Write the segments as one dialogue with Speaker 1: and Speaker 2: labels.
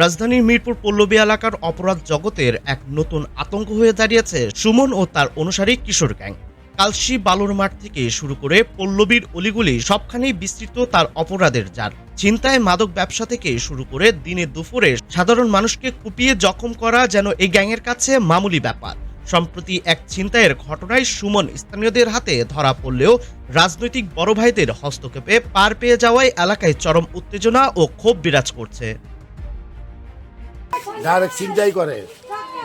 Speaker 1: রাজধানীর মিরপুর পল্লবী এলাকার অপরাধ জগতের এক নতুন আতঙ্ক হয়ে দাঁড়িয়েছে সুমন ও তার অনুসারী কিশোর গ্যাং। কালশী বালুর মাঠ থেকে শুরু করে পল্লবীর অলিগুলি সবখানেই বিস্তৃত তার অপরাধের জার। ছিনতাই, মাদক ব্যবসা থেকে শুরু করে দিনে দুপুরে সাধারণ মানুষকে কুপিয়ে জখম করা যেন এই গ্যাংয়ের কাছে মামুলি ব্যাপার। সম্প্রতি এক ছিনতাইয়ের ঘটনায় সুমন স্থানীয়দের হাতে ধরা পড়লেও রাজনৈতিক বড় ভাইদের হস্তক্ষেপে পার পেয়ে যাওয়ায় এলাকায় চরম উত্তেজনা ও ক্ষোভ বিরাজ করছে।
Speaker 2: যারা ছিনতাই করে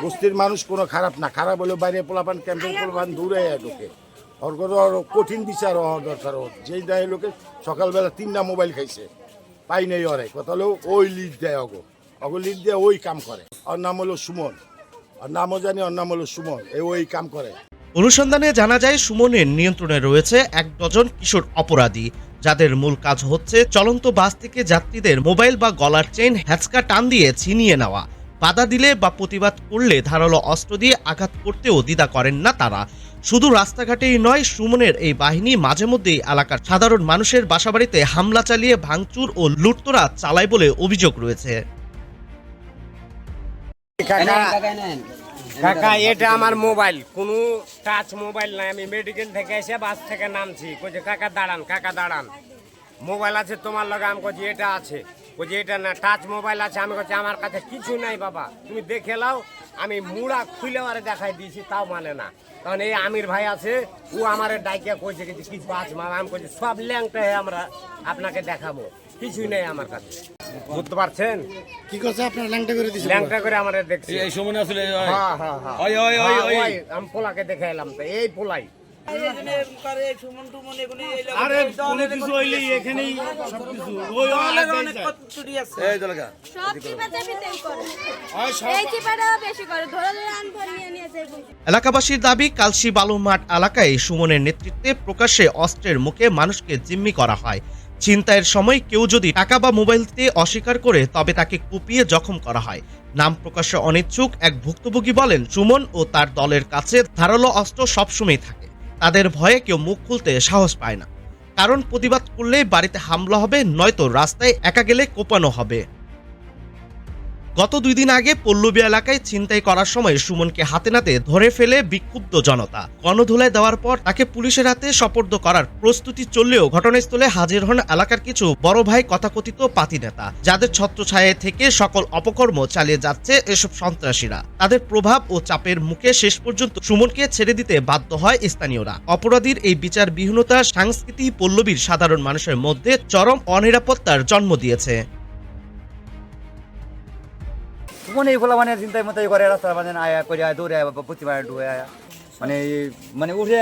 Speaker 2: বস্তির মানুষ কোনো খারাপ না, খারাপ হলেও বাইরে পোলাপান ক্যাম্পের পোলাপান দূরে ঢুকে ওর কোনো কঠিন বিচার হওয়ার দরকার। যেই দেয় লোকে সকালবেলা 3টা মোবাইল খাইছে, পাই নেই ওরে কথা হলেও ওই লিড দেয় অগো লিড দিয়ে ওই কাম করে। ওর নাম হলো সুমন, ওর নামও জানি, ওর নাম হলো সুমন, ওই কাম করে।
Speaker 1: অনুসন্ধানে জানা যায় সুমনের নিয়ন্ত্রণে রয়েছে 1 ডজন কিশোর অপরাধী, যাদের মূল কাজ হচ্ছে চলন্ত বাস থেকে যাত্রীদের মোবাইল বা গলার চেইন হ্যাচকা টান দিয়ে ছিনিয়ে নেওয়া। বাধা দিলে বা প্রতিবাদ করলে ধারালো অস্ত্র দিয়ে আঘাত করতেও দ্বিধা করেন না তারা। শুধু রাস্তাঘাটেই নয়, সুমনের এই বাহিনী মাঝে মধ্যেই এলাকার সাধারণ মানুষের বাসাবাড়িতে হামলা চালিয়ে ভাঙচুর ও লুটতরা চালায় বলে অভিযোগ রয়েছে।
Speaker 3: কাকা, এটা আমার মোবাইল, কোনো টাচ মোবাইল নাই। আমি মেডিকেল থেকে এসে বাস থেকে নামছি, কইছে কাকা দাঁড়ান, মোবাইল আছে তোমার লগে? আমি কইছি এটা আছে। কইছে এটা না, টাচ মোবাইল আছে। আমি কইছি আমার কাছে কিছু নাই বাবা, তুমি দেখে লাও। আমি মুড়া খুলে আরে দেখাই দিয়েছি, তাও মানে না। কারণ এই আমির ভাই আছে, ও আমার ডাইকে কইছে কি পাঁচ মামা। আমি কইছি সব ল্যাংটা আমরা আপনাকে দেখাবো, কিছুই নেই আমার কাছে। বুঝতে পারছেন
Speaker 2: কি করছে আপনার ল্যাংটা করে দিয়েছে?
Speaker 3: ল্যাংটা করে আমারে দেখছি।
Speaker 4: এই সময় আসলে
Speaker 3: আমি পোলাকে দেখে এলাম, তো এই পোলাই।
Speaker 1: এলাকাবাসীর দাবি, কালশী বালুর মাঠ এলাকায় সুমনের নেতৃত্বে প্রকাশ্যে অস্ত্রের মুখে মানুষকে জিম্মি করা হয়। ছিনতাইয়ের সময় কেউ যদি টাকা বা মোবাইল দিতে অস্বীকার করে তবে তাকে কুপিয়ে জখম করা হয়। নাম প্রকাশে অনিচ্ছুক এক ভুক্তভোগী বলেন, সুমন ও তার দলের কাছে ধারালো অস্ত্র সবসময় থাকে। তাদের ভয়ে কেউ মুখ খুলতে সাহস পায় না, কারণ প্রতিবাদ করলে বাড়িতে হামলা হবে, নয়তো রাস্তায় একা গেলে কোপানো হবে। গত 2 দিন আগে পল্লবী এলাকায় ছিনতাই করার সময় সুমনকে হাতে নাতে ধরে ফেলে বিক্ষুব্ধ জনতা। গণধোলায় দেওয়ার পর তাকে পুলিশের হাতে সোপর্দ করার প্রস্তুতি চললেও ঘটনাস্থলে হাজির হন এলাকার কিছু বড় ভাই তথাকথিত পাতি নেতা, যাদের ছত্রছায়ায় থেকে সকল অপকর্ম চালিয়ে যাচ্ছে এসব সন্ত্রাসীরা। তাদের প্রভাব ও চাপের মুখে শেষ পর্যন্ত সুমনকে ছেড়ে দিতে বাধ্য হয় স্থানীয়রা। অপরাধীর এই বিচারবিহীনতা সংস্কৃতি পল্লবীর সাধারণ মানুষের মধ্যে চরম অনিরাপত্তার জন্ম দিয়েছে।
Speaker 5: মানে এই মানে চিন্তায় মতো করে রাস্তা মানে আয়া করে দৌড়ে বতি মারে ডুবে আয়া মানে উঠে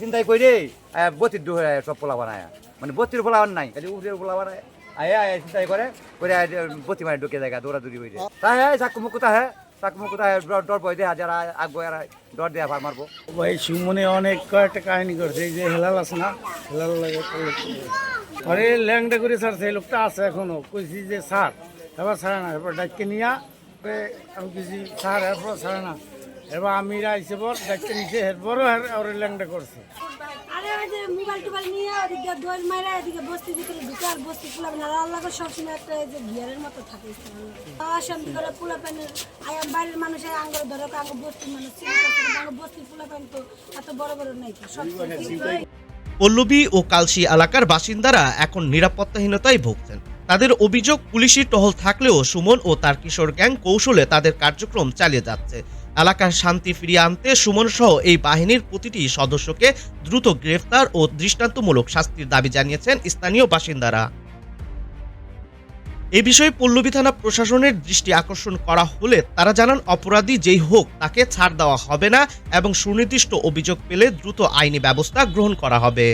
Speaker 5: চিন্তাই করে আয়া বতির ডুবে সব পোলা বানায়, মানে বতির পোলা নাই, উঠের পোলা বানায় আয়া চিন্তাই করে বতি মারে ঢুকে যায় দৌড়াদৌড়ি হয়ে যায়। তাই চাকুমুকুতা ডর বই দেয়, যারা আগবো এরা ডর দেয়া ভার মারবো।
Speaker 6: ভাই সুমনে অনেক কয়েকটা কাহিনী করছে। এই যে হেলাল আছে না, হেলাল লাগে আরে ল্যাংটা করে স্যার, সেই লোকটা আছে এখনো। কইছি যে স্যার, এবার ছাড়ে না, এরপর ডাক্কে নিয়া আমি কিছু স্যার, এরপর ছাড়ে না। এবার আমি আইসে পর ডাক্কে নিচে এরপরও ওর ল্যাংটা করছে।
Speaker 7: মোবাইল টোবাইল নিয়ে ওদিকে দৌড় মারা এদিকে বস্তি ভিতরে ঢুকে আর বস্তি পোলাবেন আর আল্লাহ সবসময় একটা যে ঘিয়ারের মতো থাকে। অশান্তি করে পোলাপানের বাইরের মানুষের আঙ্গুর ধরে আঙ্গুর বস্তির মানুষ বস্তির পোলাপান তো এত বড় বড় নাই তো সব।
Speaker 1: পল্লবী ও কালশী এলাকার বাসিন্দারা এখন নিরাপত্তাহীনতায় ভুগছেন। তাদের অভিযোগ, পুলিশি টহল থাকলেও সুমন ও তার কিশোর গ্যাং কৌশলে তাদের কার্যক্রম চালিয়ে যাচ্ছে। এলাকার শান্তি ফিরিয়ে আনতে সুমন সহ এই বাহিনীর প্রতিটি সদস্যকে দ্রুত গ্রেফতার ও দৃষ্টান্তমূলক শাস্তির দাবি জানিয়েছেন স্থানীয় বাসিন্দারা। এ বিষয়ে পল্লবী থানা প্রশাসনের দৃষ্টি আকর্ষণ করা হলে তারা জানান, অপরাধী যেই হোক তাকে ছাড় দেওয়া হবে না এবং সুনির্দিষ্ট অভিযোগ পেলে দ্রুত আইনি ব্যবস্থা গ্রহণ করা হবে।